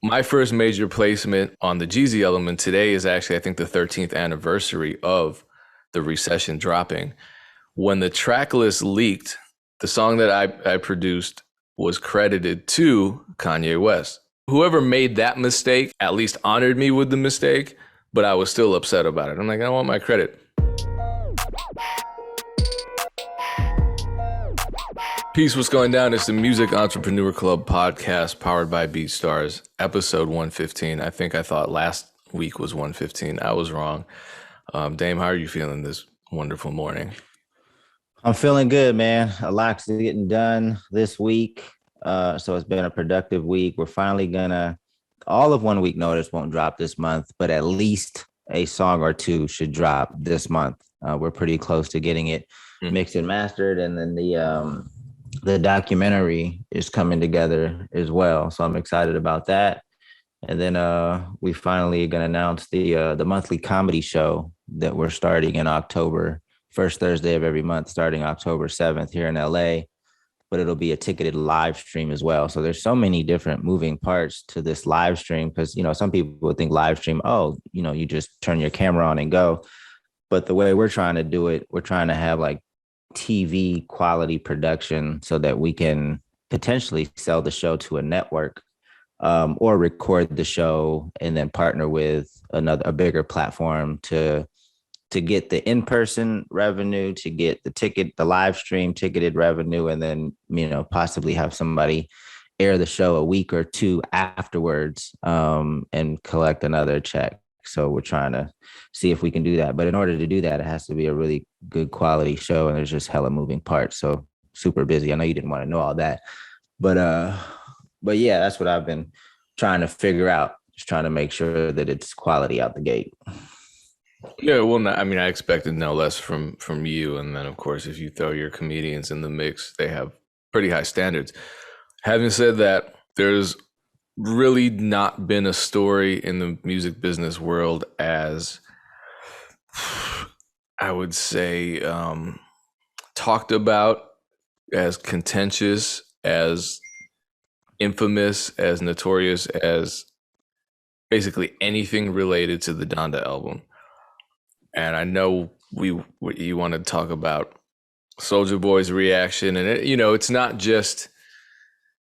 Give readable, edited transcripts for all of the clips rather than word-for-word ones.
my first major placement on the Jeezy element today is actually, I think, the 13th anniversary of the Recession dropping. When the track list leaked, the song that I produced was credited to Kanye West. Whoever made that mistake at least honored me with the mistake, but I was still upset about it. I'm like, I want my credit. Peace, what's going down? It's the Music Entrepreneur Club podcast powered by BeatStars, episode 115. I think I thought last week was 115. I was wrong. Dame, how are you feeling this wonderful morning? I'm feeling good, man. A lot's getting done this week. So it's been a productive week. We're finally all of 1 week notice won't drop this month, but at least a song or two should drop this month. We're pretty close to getting it mixed and mastered. And then the documentary is coming together as well. So I'm excited about that. And then we finally going to announce the monthly comedy show that we're starting in October, first Thursday of every month, starting October 7th here in LA. But it'll be a ticketed live stream as well. So there's so many different moving parts to this live stream because, some people would think live stream, you just turn your camera on and go. But the way we're trying to do it, we're trying to have like TV quality production so that we can potentially sell the show to a network or record the show and then partner with a bigger platform to get the in-person revenue, to get the live stream ticketed revenue, and then, possibly have somebody air the show a week or two afterwards and collect another check. So we're trying to see if we can do that. But in order to do that, it has to be a really good quality show. And there's just hella moving parts. So super busy. I know you didn't want to know all that. But yeah, that's what I've been trying to figure out. Just trying to make sure that it's quality out the gate. Yeah, well, I expected no less from you. And then, of course, if you throw your comedians in the mix, they have pretty high standards. Having said that, there's really not been a story in the music business world as, I would say, talked about, as contentious, as infamous, as notorious as basically anything related to the Donda album. And I know you want to talk about Soulja Boy's reaction, and it's not just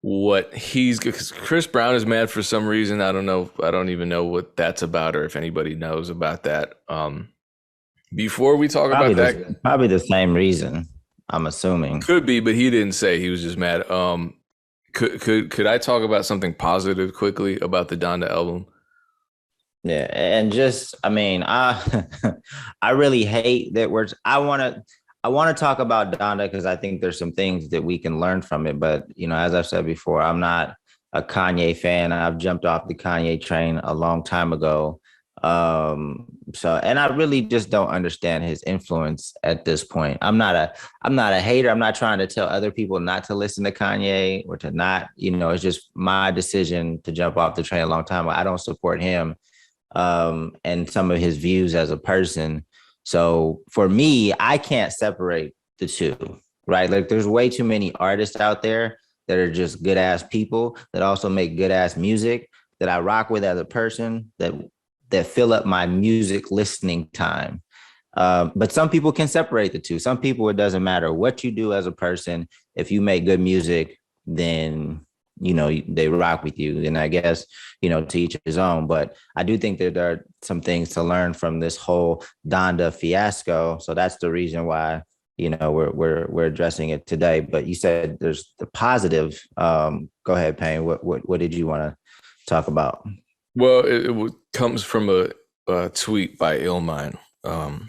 what because Chris Brown is mad for some reason. I don't know. I don't even know what that's about, or if anybody knows about that. Before we talk about that, probably the same reason, I'm assuming. Could be, but he didn't say. He was just mad. Could I talk about something positive quickly about the Donda album? Yeah, and I really hate that I want to talk about Donda because I think there's some things that we can learn from it. But, as I've said before, I'm not a Kanye fan. I've jumped off the Kanye train a long time ago. And I really just don't understand his influence at this point. I'm not a hater. I'm not trying to tell other people not to listen to Kanye or to not, it's just my decision to jump off the train a long time ago. I don't support him and some of his views as a person. So for me, I can't separate the two, right? Like there's way too many artists out there that are just good ass people that also make good ass music that I rock with as a person that fill up my music listening time. But some people can separate the two. Some people, it doesn't matter what you do as a person. If you make good music, then they rock with you. And I guess, to each his own. But I do think that there are some things to learn from this whole Donda fiasco. So that's the reason why, we're addressing it today. But you said there's the positive. Go ahead, Payne. What did you want to talk about? Well, it comes from a tweet by Illmind. And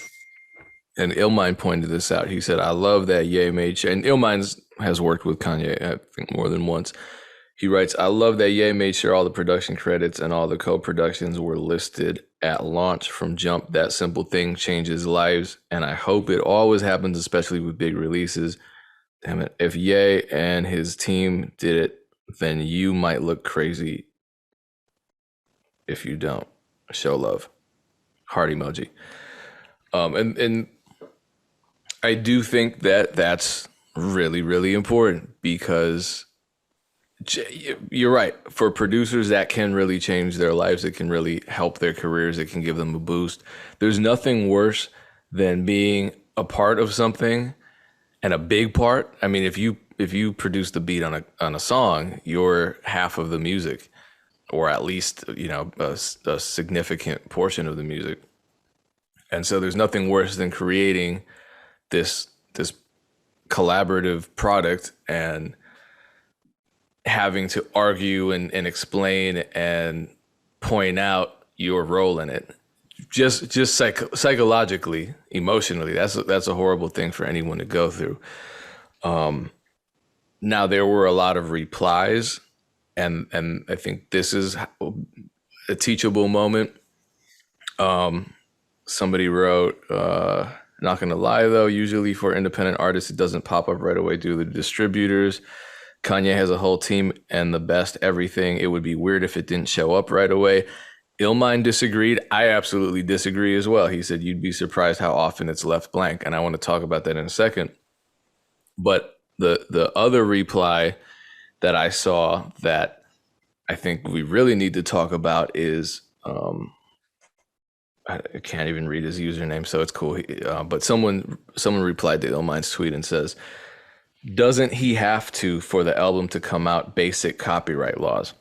Illmind pointed this out. He said, I love that Ye made sure, and Illmind has worked with Kanye, I think, more than once. He writes, I love that Ye made sure all the production credits and all the co-productions were listed at launch from jump. That simple thing changes lives, and I hope it always happens, especially with big releases. Damn it. If Ye and his team did it, then you might look crazy if you don't. Show love. Heart emoji. And I do think that that's really, really important because You're right. For producers, that can really change their lives. It can really help their careers. It can give them a boost. There's nothing worse than being a part of something and a big part. I mean, if you produce the beat on a song, you're half of the music, or at least a significant portion of the music. And so there's nothing worse than creating this collaborative product and having to argue and explain and point out your role in it. Just psychologically, emotionally, that's a horrible thing for anyone to go through. Now there were a lot of replies, and I think this is a teachable moment. Somebody wrote, not gonna lie though, usually for independent artists, it doesn't pop up right away due to the distributors. Kanye has a whole team and the best everything. It would be weird if it didn't show up right away. Illmind disagreed. I absolutely disagree as well. He said you'd be surprised how often it's left blank, and I want to talk about that in a second. But the other reply that I saw that I think we really need to talk about is I can't even read his username, so it's cool. But someone replied to Illmind's tweet and says, "Doesn't he have to for the album to come out? Basic copyright laws."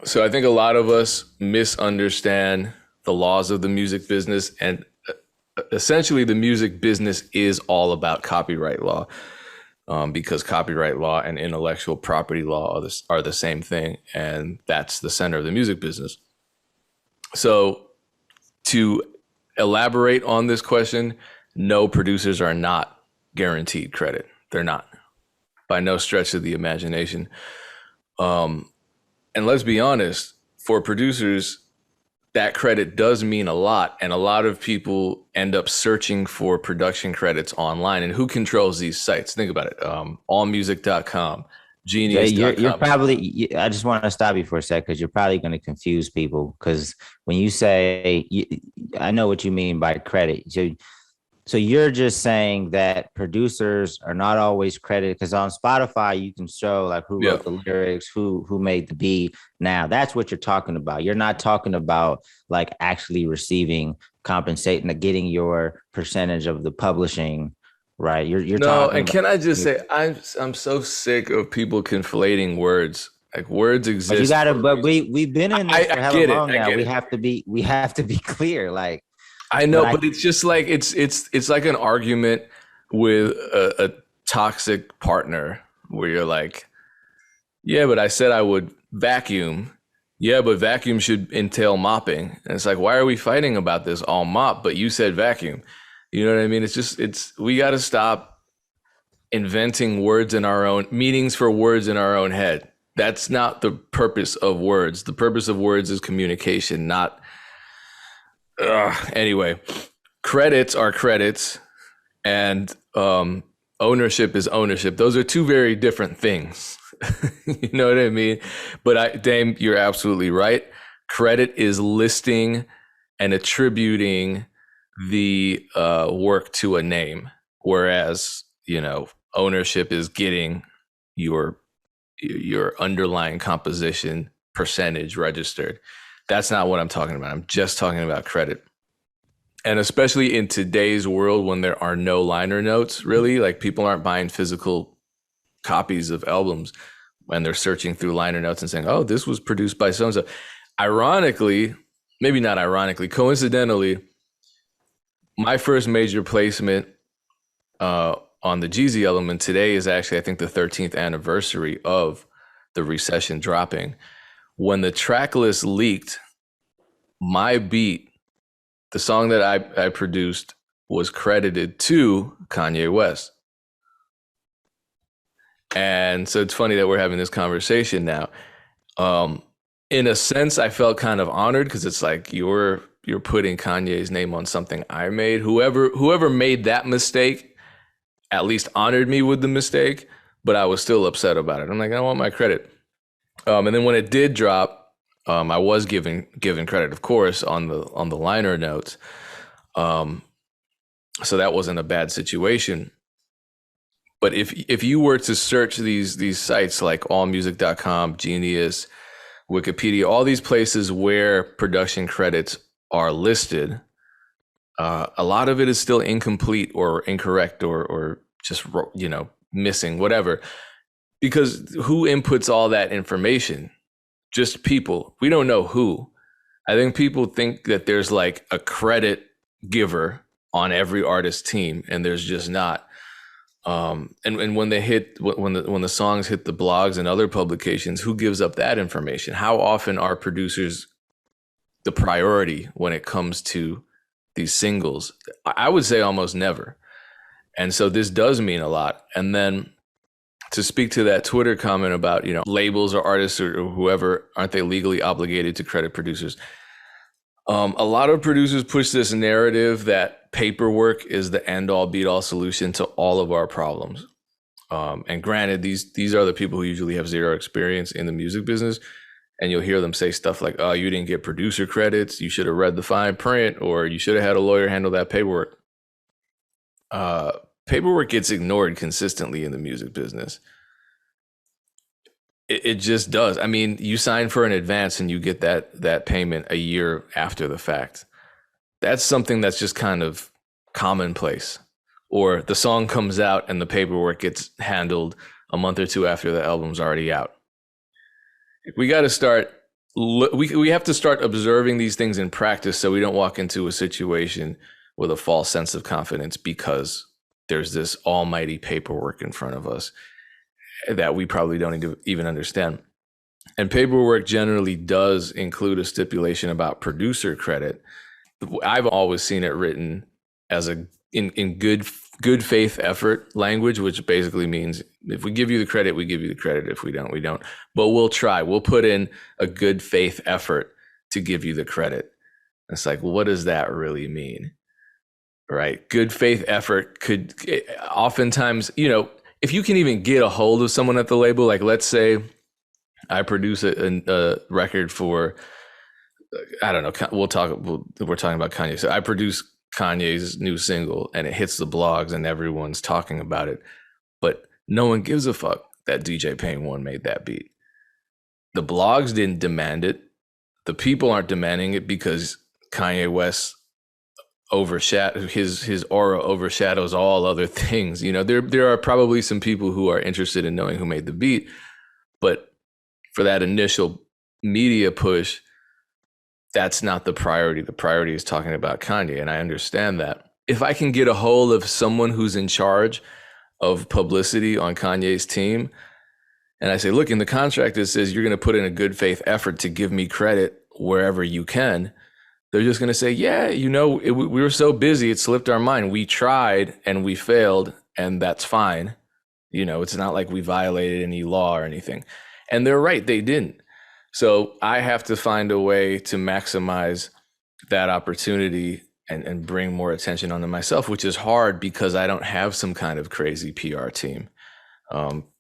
So I think a lot of us misunderstand the laws of the music business, and essentially the music business is all about copyright law, because copyright law and intellectual property law are the same thing, and that's the center of the music business. So to elaborate on this question, no, producers are not guaranteed credit. They're not, by no stretch of the imagination. And let's be honest, for producers, that credit does mean a lot. And a lot of people end up searching for production credits online. And who controls these sites? Think about it. Allmusic.com, Genius.com. You're probably, I just want to stop you for a sec because you're probably going to confuse people. Because when you say, I know what you mean by credit. So you're just saying that producers are not always credited, because on Spotify you can show like who wrote the lyrics, who made the beat. Now that's what you're talking about. You're not talking about like actually receiving compensation, getting your percentage of the publishing, right? You're no, talking. And can I just say I'm so sick of people conflating words. Like words exist. But you gotta. But we've been in this for hella long now. We have to be clear. Like. I know, but it's just like it's like an argument with a toxic partner where you're like, yeah, but I said I would vacuum. Yeah, but vacuum should entail mopping. And it's like, why are we fighting about this? I'll mop, but you said vacuum. You know what I mean? We got to stop inventing words in our own meanings for words in our own head. That's not the purpose of words. The purpose of words is communication, not. Anyway, credits are credits, and ownership is ownership. Those are two very different things. You know what I mean? But Dame, you're absolutely right. Credit is listing and attributing the work to a name, whereas ownership is getting your underlying composition percentage registered. That's not what I'm talking about. I'm just talking about credit. And especially in today's world when there are no liner notes, really, like people aren't buying physical copies of albums when they're searching through liner notes and saying, oh, this was produced by so-and-so. Ironically, maybe not ironically, coincidentally, my first major placement on the Jeezy element today is actually, I think, the 13th anniversary of the Recession dropping. When the tracklist leaked, my beat, the song that I produced, was credited to Kanye West. And so it's funny that we're having this conversation now. In a sense, I felt kind of honored because it's like you're putting Kanye's name on something I made. Whoever made that mistake at least honored me with the mistake, but I was still upset about it. I'm like, I want my credit. And then when it did drop, I was given credit, of course, on the liner notes. So that wasn't a bad situation. But if you were to search these sites like allmusic.com, Genius, Wikipedia, all these places where production credits are listed, a lot of it is still incomplete or incorrect or just, missing, whatever. Because who inputs all that information? Just people. We don't know who. I think people think that there's like a credit giver on every artist team, and there's just not. And when when the songs hit the blogs and other publications, who gives up that information? How often are producers the priority when it comes to these singles? I would say almost never. And so this does mean a lot. And then to speak to that Twitter comment about, labels or artists or whoever, aren't they legally obligated to credit producers? A lot of producers push this narrative that paperwork is the end-all be-all solution to all of our problems. And granted, these are the people who usually have zero experience in the music business, and you'll hear them say stuff like, "Oh, you didn't get producer credits. You should have read the fine print, or you should have had a lawyer handle that paperwork." Paperwork gets ignored consistently in the music business. It just does. I mean, you sign for an advance and you get that payment a year after the fact. That's something that's just kind of commonplace. Or the song comes out and the paperwork gets handled a month or two after the album's already out. We got to start. We have to start observing these things in practice so we don't walk into a situation with a false sense of confidence because there's this almighty paperwork in front of us that we probably don't even understand. And paperwork generally does include a stipulation about producer credit. I've always seen it written as in good faith effort language, which basically means if we give you the credit, we give you the credit. If we don't, we don't. But we'll try. We'll put in a good faith effort to give you the credit. It's like, what does that really mean? Right? Good faith effort could oftentimes, if you can even get a hold of someone at the label, like let's say I produce a record for, I don't know, we're talking about Kanye. So I produce Kanye's new single and it hits the blogs and everyone's talking about it, but no one gives a fuck that DJ Pain One made that beat. The blogs didn't demand it. The people aren't demanding it because Kanye West his aura overshadows all other things. There are probably some people who are interested in knowing who made the beat, but for that initial media push, that's not the priority. The priority is talking about Kanye, and I understand that. If I can get a hold of someone who's in charge of publicity on Kanye's team, and I say, look, in the contract it says you're going to put in a good faith effort to give me credit wherever you can, they're just going to say, yeah, we were so busy, it slipped our mind. We tried and we failed, and that's fine. It's not like we violated any law or anything. And they're right, they didn't. So I have to find a way to maximize that opportunity and bring more attention onto myself, which is hard because I don't have some kind of crazy PR team.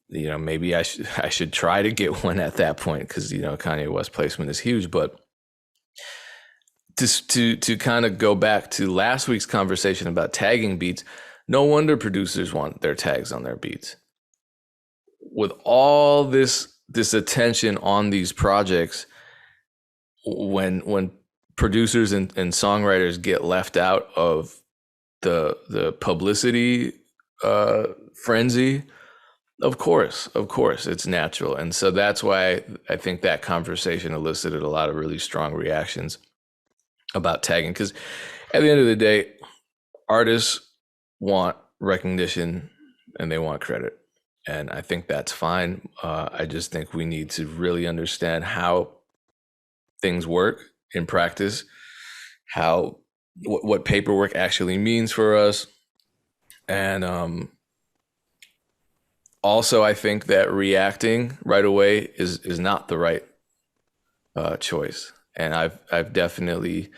Maybe I should try to get one at that point because, Kanye West placement is huge, but to kind of go back to last week's conversation about tagging beats, no wonder producers want their tags on their beats. With all this attention on these projects, when producers and songwriters get left out of the publicity frenzy, of course it's natural. And so that's why I think that conversation elicited a lot of really strong reactions about tagging, because at the end of the day, artists want recognition and they want credit, and I think that's fine. I just think we need to really understand how things work in practice, what paperwork actually means for us, and also I think that reacting right away is not the right choice. And I've definitely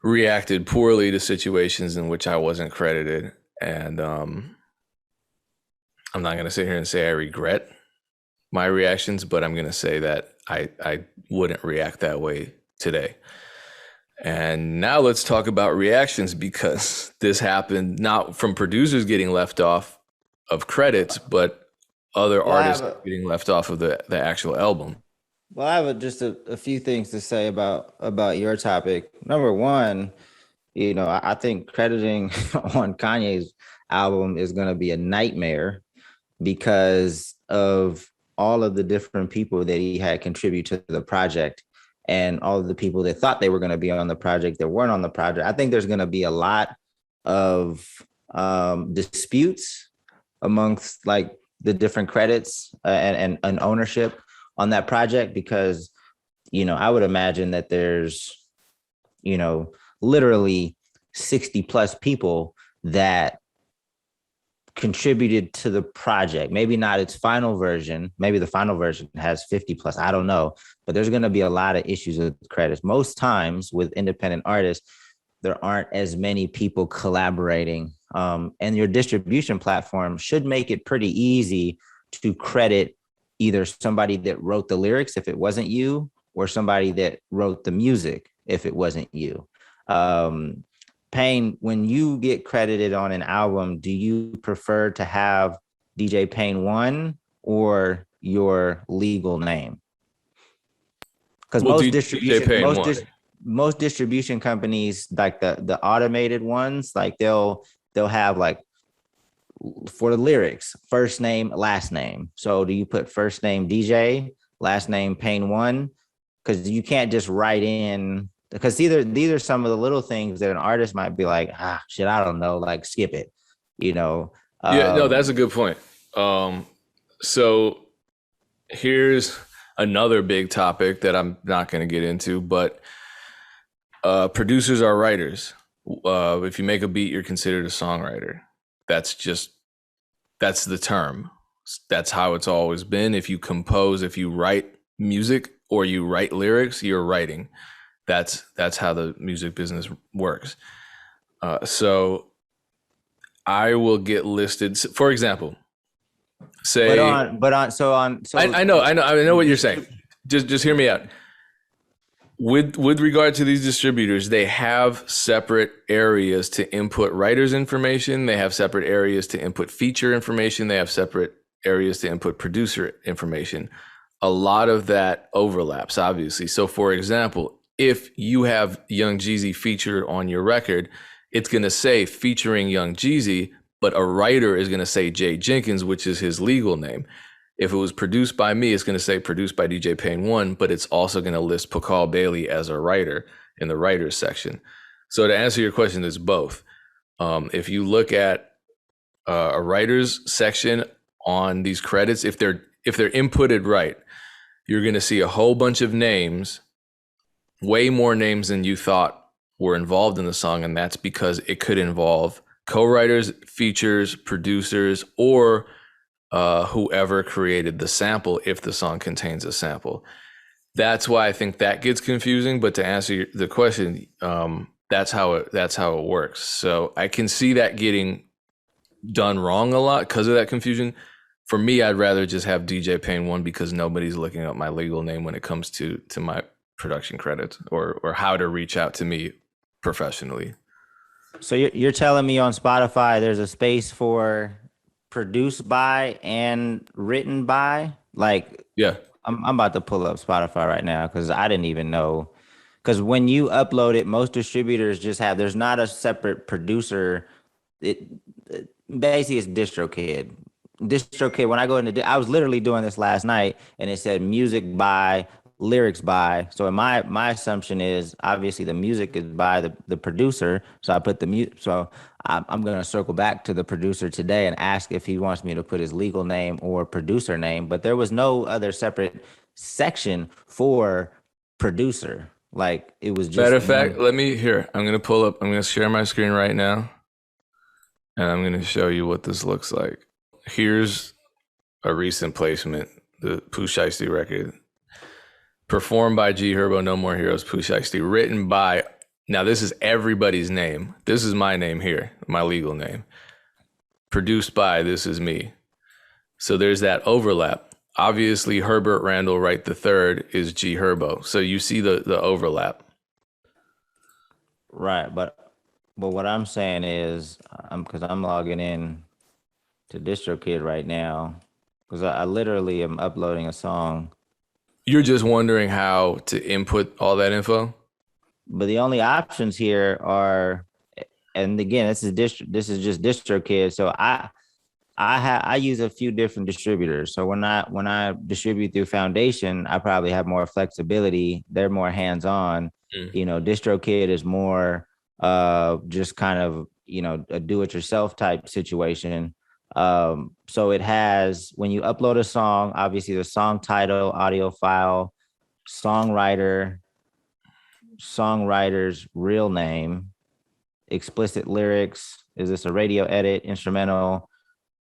reacted poorly to situations in which I wasn't credited. And I'm not going to sit here and say I regret my reactions, but I'm going to say that I wouldn't react that way today. And now let's talk about reactions, because this happened not from producers getting left off, of credits, but other Well, artists getting left off of the actual album. I have just a few things to say about your topic. Number one, I think crediting on Kanye's album is going to be a nightmare because of all of the different people that he had contribute to the project and all of the people that thought they were going to be on the project that weren't on the project. I think there's going to be a lot of disputes amongst like the different credits and ownership on that project because, I would imagine that there's, literally 60 plus people that contributed to the project. Maybe not its final version. Maybe the final version has 50 plus. I don't know. But there's going to be a lot of issues with credits. Most times with independent artists, there aren't as many people collaborating. And your distribution platform should make it pretty easy to credit either somebody that wrote the lyrics if it wasn't you, or somebody that wrote the music if it wasn't you. Payne, when you get credited on an album, do you prefer to have DJ Payne 1 or your legal name? Because most distribution companies, like the automated ones, like they'll have like for the lyrics, first name, last name. So do you put first name DJ, last name Payne 1? Because you can't just write in, because these are some of the little things that an artist might be like, shit, I don't know, like skip it, Yeah, no, that's a good point. So here's another big topic that I'm not going to get into, but producers are writers. If you make a beat, you're considered a songwriter. That's the term. That's how it's always been. If you compose, if you write music or you write lyrics, you're writing. That's how the music business works. So I will get listed. For example, say. I know what you're saying. Just hear me out. With regard to these distributors, they have separate areas to input writers' information. They have separate areas to input feature information. They have separate areas to input producer information. A lot of that overlaps, obviously. So, for example, if you have Young Jeezy featured on your record, it's going to say featuring Young Jeezy, but a writer is going to say Jay Jenkins, which is his legal name. If it was produced by me, it's going to say produced by DJ Payne 1, but it's also going to list Pakal Bailey as a writer in the writers section. So to answer your question, it's both. If you look at a writers section on these credits, if they're inputted right, you're going to see a whole bunch of names, way more names than you thought were involved in the song. And that's because it could involve co-writers, features, producers, or whoever created the sample if the song contains a sample. That's why I think that gets confusing. But to answer the question, that's how it works. So I can see that getting done wrong a lot because of that confusion. For me, I'd rather just have DJ Payne 1 because nobody's looking up my legal name when it comes to my production credits or how to reach out to me professionally. So you're telling me on Spotify there's a space for produced by and written by? Like, yeah, I'm about to pull up Spotify right now because I didn't even know. Because when you upload it, most distributors just have, there's not a separate producer. Basically it's DistroKid. DistroKid, when I go into, I was literally doing this last night and it said music by, lyrics by. So my assumption is obviously the music is by the producer. So I put the music. So I'm going to circle back to the producer today and ask if he wants me to put his legal name or producer name. But there was no other separate section for producer. Like it was just. Matter of fact, I'm going to pull up, I'm going to share my screen right now. And I'm going to show you what this looks like. Here's a recent placement, the Pooh Shiesty record. Performed by G Herbo, No More Heroes, Pooh Shiesty. Written by, now this is everybody's name. This is my name here, my legal name. Produced by, this is me. So there's that overlap. Obviously, Herbert Randall Wright III is G Herbo. So you see the overlap. Right, but what I'm saying is, because I'm logging in to DistroKid right now because I literally am uploading a song, You're just wondering how to input all that info? but the only options here are, and again, this is just DistroKid. So I use a few different distributors. So when I distribute through Foundation, I probably have more flexibility. They're more hands on. Mm. DistroKid is more just kind of a do it yourself type situation. So it has, when you upload a song, obviously the song title, audio file, songwriter, songwriter's real name, explicit lyrics. Is this a radio edit, instrumental?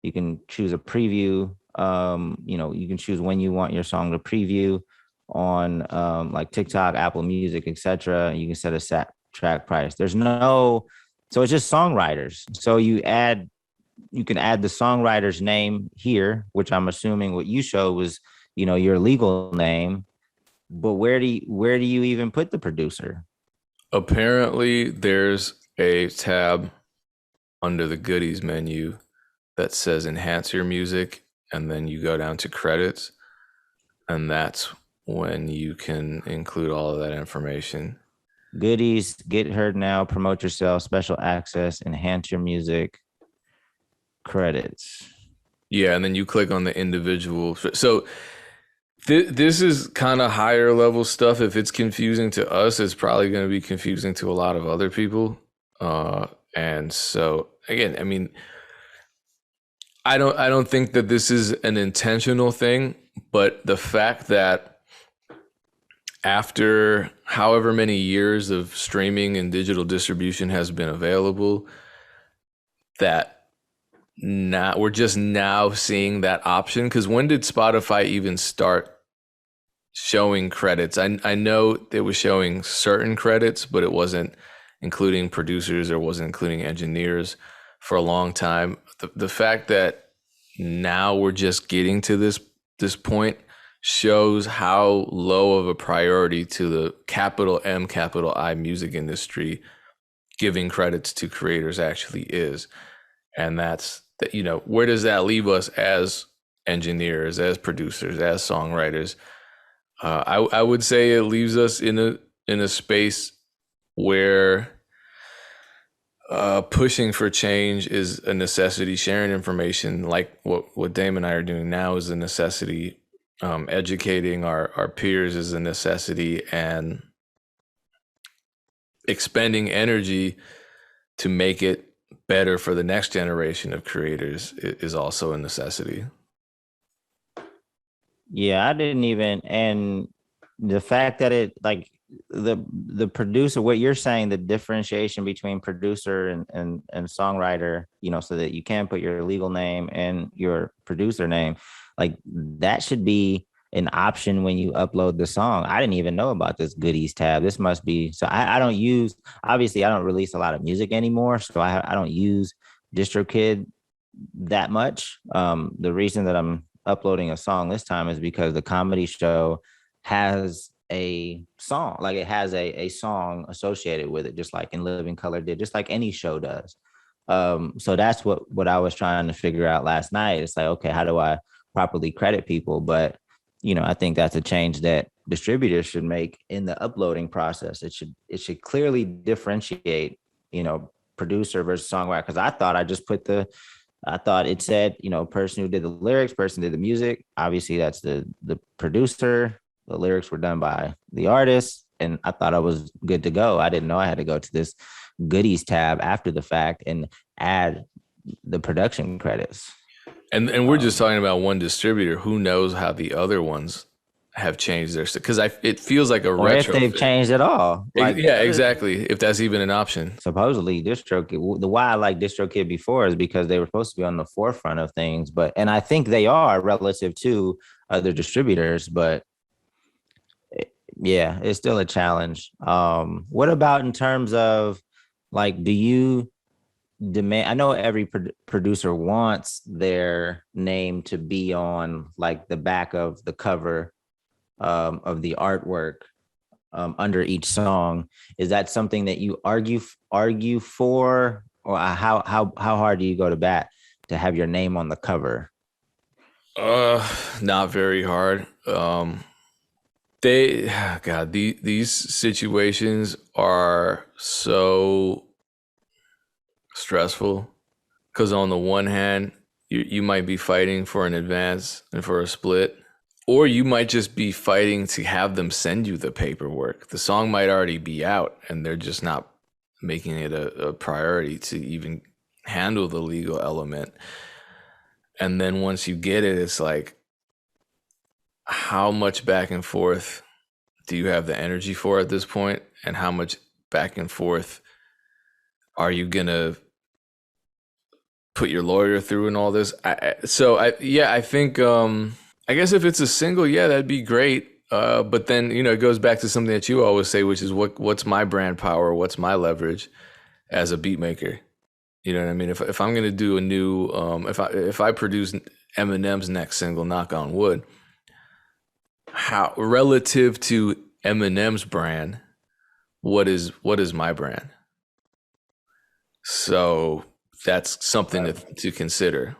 You can choose a preview. You can choose when you want your song to preview on like TikTok, Apple Music, etc. You can set a set track price. So it's just songwriters. So you can add the songwriter's name here, which I'm assuming what you showed was, your legal name. But where do you even put the producer? Apparently, there's a tab under the goodies menu that says enhance your music, and then you go down to credits, and that's when you can include all of that information. Goodies, get heard now, promote yourself, special access, enhance your music, credits. Yeah, and then you click on the individual. So this is kind of higher level stuff. If it's confusing to us, it's probably going to be confusing to a lot of other people. And so again, I mean, I don't think that this is an intentional thing, but the fact that after however many years of streaming and digital distribution has been available, that now we're just now seeing that option. Because when did Spotify even start showing credits? I know it was showing certain credits, but it wasn't including producers or wasn't including engineers for a long time. The fact that now we're just getting to this point shows how low of a priority to the capital M, capital I music industry giving credits to creators actually is. And that's that, where does that leave us as engineers, as producers, as songwriters? I would say it leaves us in a space where pushing for change is a necessity. Sharing information like what Dame and I are doing now is a necessity. Educating our peers is a necessity, and expending energy to make it better for the next generation of creators is also a necessity. Yeah, I didn't even, and the fact that it like the producer, what you're saying, the differentiation between producer and songwriter, so that you can put your legal name and your producer name, like that should be an option when you upload the song. I didn't even know about this goodies tab. This must be, so I don't use, obviously I don't release a lot of music anymore, so I don't use DistroKid that much. The reason that I'm uploading a song this time is because the comedy show has a song, like it has a song associated with it, just like In Living Color did, just like any show does. So that's what I was trying to figure out last night. It's like, okay, how do I properly credit people? But I think that's a change that distributors should make in the uploading process. It should clearly differentiate, producer versus songwriter. Because I thought it said, person who did the lyrics, person did the music. Obviously, that's the producer. The lyrics were done by the artist, and I thought I was good to go. I didn't know I had to go to this goodies tab after the fact and add the production credits. And we're just talking about one distributor. Who knows how the other ones have changed their stuff? Because it feels like a Or if they've retrofit. changed at all. Like, Yeah, exactly. If that's even an option. supposedly DistroKid, the why I like DistroKid before is because they were supposed to be on the forefront of things, and I think they are relative to other distributors, but yeah, it's still a challenge. What about in terms of, like, do you demand? I know every producer wants their name to be on like the back of the cover of the artwork under each song. Is that something that you argue for, or how hard do you go to bat to have your name on the cover? Not very hard. They, God, these situations are so stressful because on the one hand, you might be fighting for an advance and for a split, or you might just be fighting to have them send you the paperwork. The song might already be out and they're just not making it a priority to even handle the legal element. And then once you get it, it's like, how much back and forth do you have the energy for at this point? And how much back and forth are you going to put your lawyer through and all this? I think, I guess if it's a single, yeah, that'd be great. But then, it goes back to something that you always say, which is what's my brand power? What's my leverage as a beat maker? You know what I mean? If I'm going to do a new, if I produce Eminem's next single, knock on wood, how relative to Eminem's brand, what is my brand? So that's something to consider.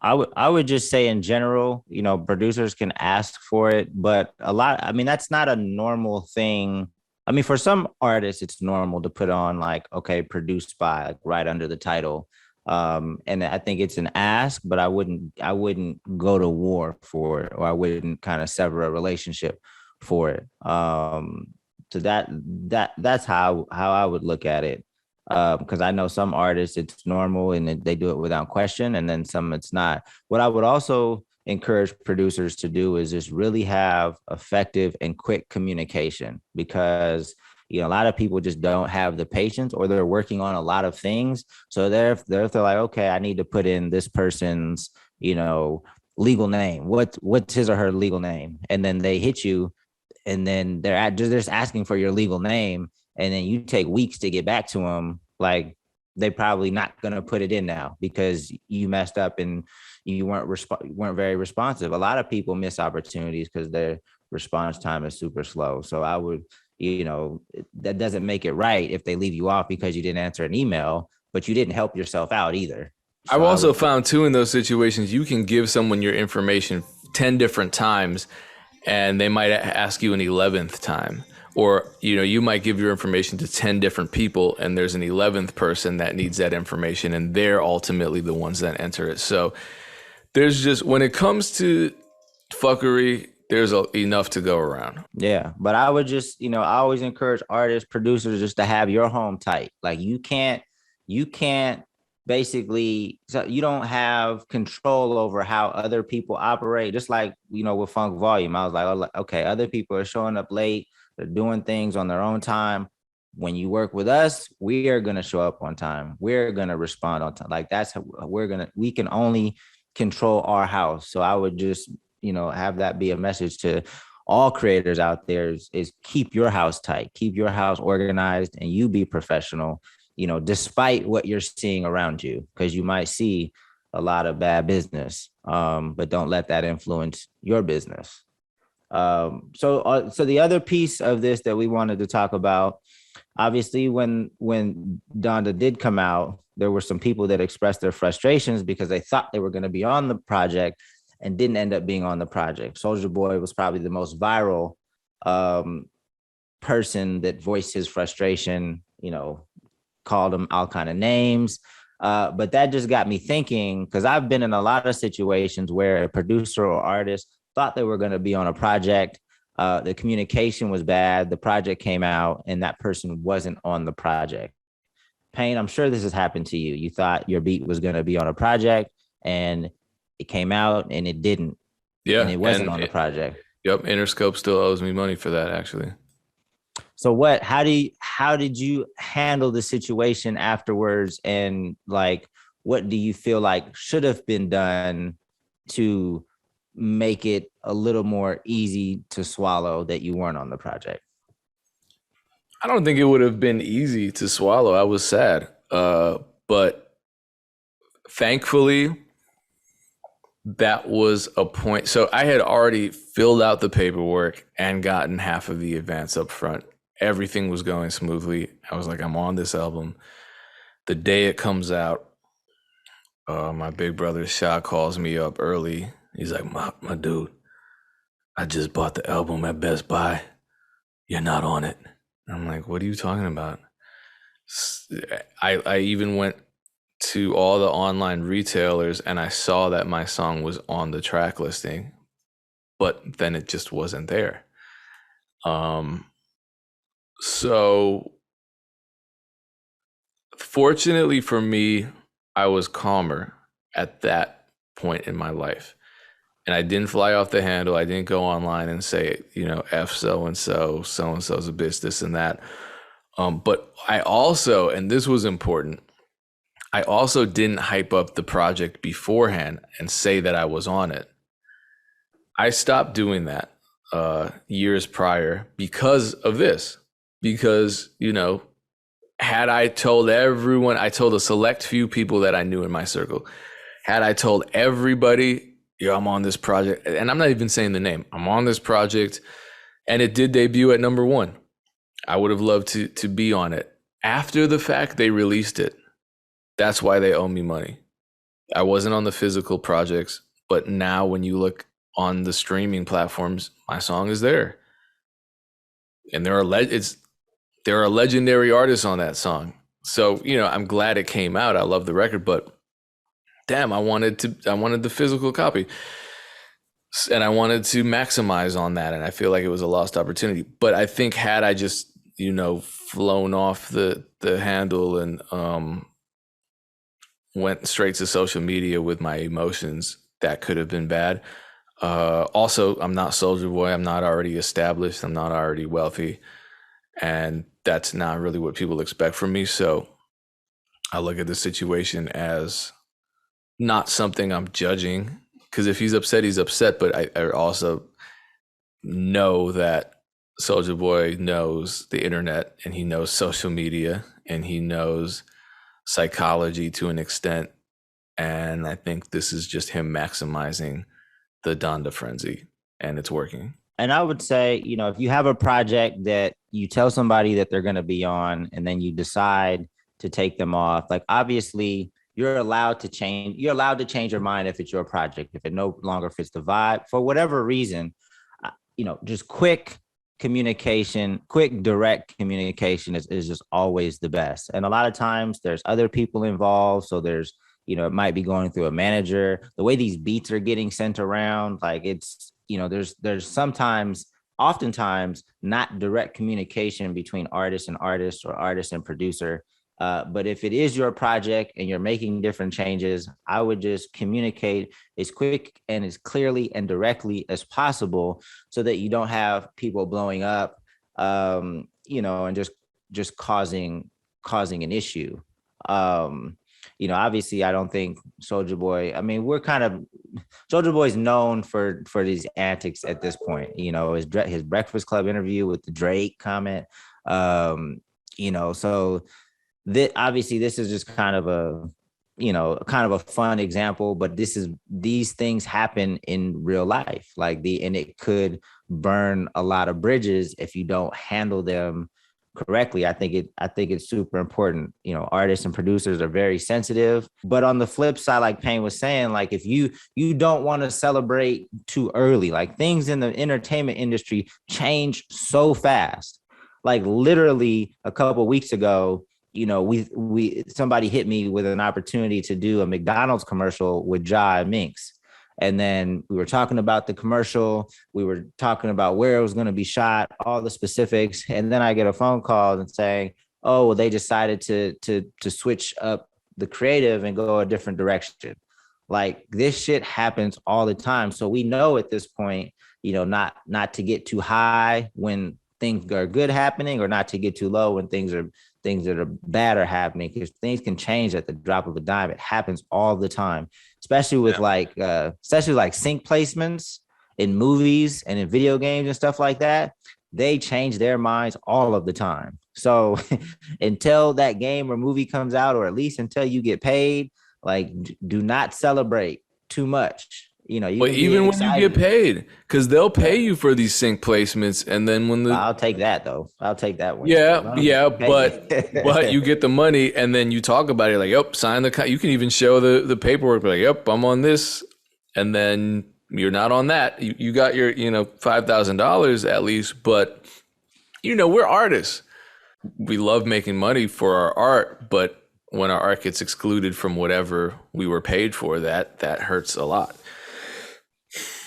I would just say in general, producers can ask for it, but I mean, that's not a normal thing. I mean, for some artists, it's normal to put on like, okay, produced by, like, right under the title. And I think it's an ask, but I wouldn't go to war for it, or I wouldn't kind of sever a relationship for it. So that's how I would look at it. Because I know some artists it's normal and they do it without question, and then some it's not. What I would also encourage producers to do is just really have effective and quick communication, because a lot of people just don't have the patience, or they're working on a lot of things. So they're like, okay, I need to put in this person's legal name. What's his or her legal name? And then they hit you, and then they're just asking for your legal name, and then you take weeks to get back to them. Like, they probably not going to put it in now because you messed up and you weren't very responsive. A lot of people miss opportunities because their response time is super slow. So I would, that doesn't make it right if they leave you off because you didn't answer an email, but you didn't help yourself out either. I've So also found too, in those situations, you can give someone your information 10 different times and they might ask you an 11th time. Or, you might give your information to 10 different people and there's an 11th person that needs that information and they're ultimately the ones that enter it. So there's just, when it comes to fuckery, there's enough to go around. Yeah, but I would just, I always encourage artists, producers just to have your home tight. Like, you can't basically, so you don't have control over how other people operate. Just like, with Funk Volume, I was like, oh, okay, other people are showing up late, they're doing things on their own time. When you work with us, we are going to show up on time. We're going to respond on time. Like, that's how we can only control our house. So I would just, have that be a message to all creators out there is keep your house tight, keep your house organized, and you be professional, despite what you're seeing around you, because you might see a lot of bad business, but don't let that influence your business. So the other piece of this that we wanted to talk about, obviously, when Donda did come out, there were some people that expressed their frustrations because they thought they were going to be on the project and didn't end up being on the project. Soulja Boy was probably the most viral person that voiced his frustration, called him all kind of names. But that just got me thinking, because I've been in a lot of situations where a producer or artist thought they were going to be on a project. The communication was bad. The project came out and that person wasn't on the project. Payne, I'm sure this has happened to you. You thought your beat was going to be on a project and it came out and it didn't. Yeah. And it wasn't on the project. Yep. Interscope still owes me money for that, actually. So how did you handle the situation afterwards? And like, what do you feel like should have been done to make it a little more easy to swallow that you weren't on the project? I don't think it would have been easy to swallow. I was sad. But thankfully, that was a point. So I had already filled out the paperwork and gotten half of the advance up front. Everything was going smoothly. I was like, I'm on this album. The day it comes out, My big brother Sha calls me up early. He's like, my dude, I just bought the album at Best Buy. You're not on it. I'm like, what are you talking about? I even went to all the online retailers and I saw that my song was on the track listing, but then it just wasn't there. So fortunately for me, I was calmer at that point in my life. And I didn't fly off the handle. I didn't go online and say, F so and so's a bitch, this and that. But I also, and this was important, I also didn't hype up the project beforehand and say that I was on it. I stopped doing that years prior because of this. Because, had I told everyone, I told a select few people that I knew in my circle, had I told everybody, I'm on this project, and I'm not even saying the name, I'm on this project, and it did debut at #1. I would have loved to be on it. After the fact, they released it. That's why they owe me money. I wasn't on the physical projects, but now when you look on the streaming platforms, my song is there. And there are legendary artists on that song. So, I'm glad it came out. I love the record, but damn, I wanted the physical copy. And I wanted to maximize on that. And I feel like it was a lost opportunity. But I think had I just, flown off the handle and went straight to social media with my emotions, that could have been bad. Also, I'm not Soulja Boy. I'm not already established. I'm not already wealthy. And that's not really what people expect from me. So I look at the situation as not something I'm judging, because if he's upset, he's upset. But I also know that Soulja Boy knows the internet, and he knows social media, and he knows psychology to an extent. And I think this is just him maximizing the Donda frenzy, and it's working. And I would say, if you have a project that you tell somebody that they're going to be on, and then you decide to take them off, like obviously you're allowed to change. You're allowed to change your mind if it's your project, if it no longer fits the vibe for whatever reason. Just quick communication, quick direct communication is just always the best. And a lot of times there's other people involved, so there's it might be going through a manager. The way these beats are getting sent around, like it's there's sometimes, oftentimes, not direct communication between artist and artist or artist and producer. But if it is your project and you're making different changes, I would just communicate as quick and as clearly and directly as possible, so that you don't have people blowing up, and just causing an issue. Obviously, I don't think Soulja Boy. I mean, Soulja Boy's known for these antics at this point. His Breakfast Club interview with the Drake comment. So that obviously this is just kind of a fun example, but these things happen in real life, and it could burn a lot of bridges if you don't handle them correctly. I think it's super important. Artists and producers are very sensitive, but on the flip side, like Payne was saying, like if you don't want to celebrate too early, like things in the entertainment industry change so fast. Like literally a couple of weeks ago, somebody hit me with an opportunity to do a McDonald's commercial with Ja and Minx. And then we were talking about the commercial. We were talking about where it was going to be shot, all the specifics. And then I get a phone call and saying, oh, well, they decided to switch up the creative and go a different direction. Like this shit happens all the time. So we know at this point, not to get too high when things are good happening, or not to get too low when things that are bad are happening, because things can change at the drop of a dime. It happens all the time, especially with especially like sync placements in movies and in video games and stuff like that. They change their minds all of the time. So until that game or movie comes out, or at least until you get paid, like do not celebrate too much. you But can be even when you get excited. paid, because they'll pay Yeah. you for these sync placements, and then when the I'll take that though. I'll take that one. As yeah, long as yeah, you pay but you me. get the money, and then you talk about it like, yep, sign the. You can even show the paperwork, like, yep, I'm on this, and then you're not on that. You got your $5,000 at least, but we're artists. We love making money for our art, but when our art gets excluded from whatever we were paid for, that hurts a lot.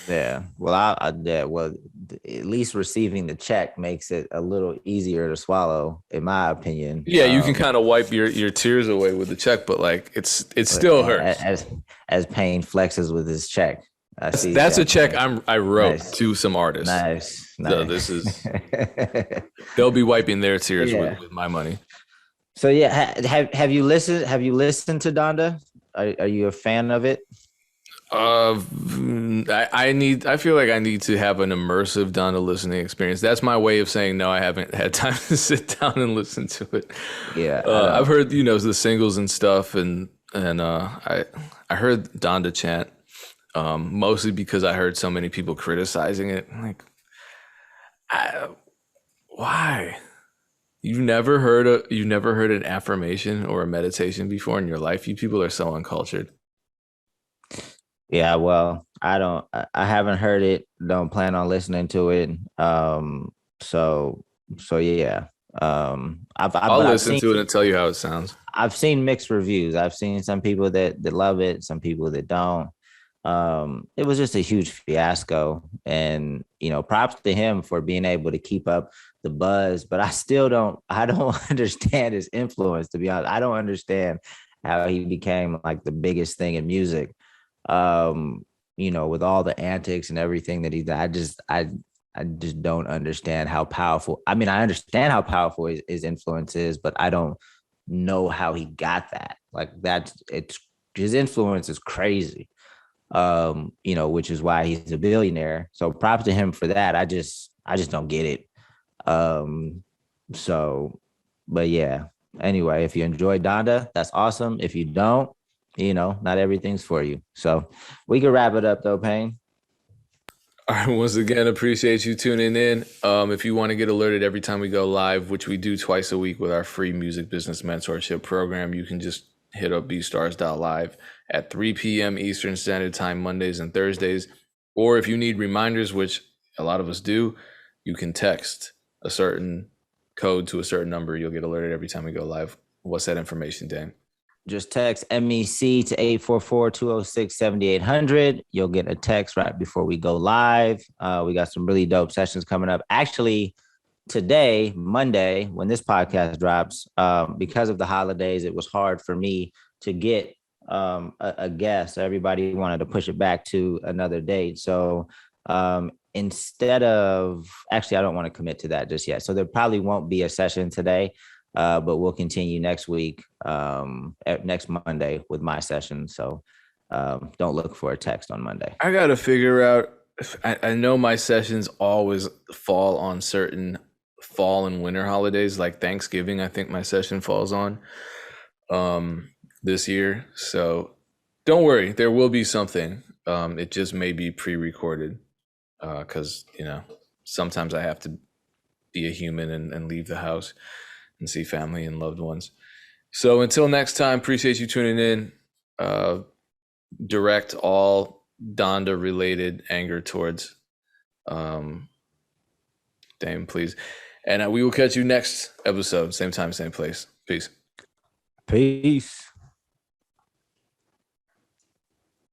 Yeah. Well, yeah, well, at least receiving the check makes it a little easier to swallow, in my opinion. Yeah, you can kind of wipe your tears away with the check, but like it still hurts. As Payne flexes with his check. I see That's a that, check man. I wrote Nice, to some artists. nice, So this nice. is they'll be wiping their tears Yeah. with my money. So yeah, have you listened? Have you listened to Donda? Are you a fan of it? I feel like I need to have an immersive Donda listening experience. That's my way of saying no. I haven't had time to sit down and listen to it. Yeah, I I've don't. heard the singles and stuff, and I heard Donda chant mostly because I heard so many people criticizing it. Like, I, why? You've never heard an affirmation or a meditation before in your life? You people are so uncultured. Yeah, well, I don't. I haven't heard it. Don't plan on listening to it. So yeah. I'll But listen to it and tell you how it sounds. I've seen mixed reviews. I've seen some people that love it, some people that don't. It was just a huge fiasco, and props to him for being able to keep up the buzz. But I don't understand his influence. To be honest, I don't understand how he became like the biggest thing in music. With all the antics and everything that he did. I just don't understand how powerful. I mean, I understand how powerful his influence is, but I don't know how he got that. Like it's his influence is crazy. Which is why he's a billionaire. So props to him for that. I just don't get it. Um, so, but yeah. Anyway, if you enjoy Donda, that's awesome. If you don't, not everything's for you. So we can wrap it up though, Payne. All right, once again, appreciate you tuning in. If you want to get alerted every time we go live, which we do twice a week with our free music business mentorship program, you can just hit up beatstars.live at 3 p.m. Eastern Standard Time, Mondays and Thursdays. Or if you need reminders, which a lot of us do, you can text a certain code to a certain number. You'll get alerted every time we go live. What's that information, Dan? Just text MEC to 844-206-7800. You'll get a text right before we go live. We got some really dope sessions coming up. Actually, today, Monday, when this podcast drops, because of the holidays, it was hard for me to get a guest. Everybody wanted to push it back to another date. So instead of, actually, I don't want to commit to that just yet. So there probably won't be a session today. But we'll continue next week, next Monday with my session. So don't look for a text on Monday. I got to figure out. I know my sessions always fall on certain fall and winter holidays, like Thanksgiving. I think my session falls on this year. So don't worry, there will be something. It just may be pre-recorded because, sometimes I have to be a human and leave the house and see family and loved ones. So until next time, appreciate you tuning in. Direct all Donda related anger towards Dame, please. And we will catch you next episode, same time, same place. Peace. Peace.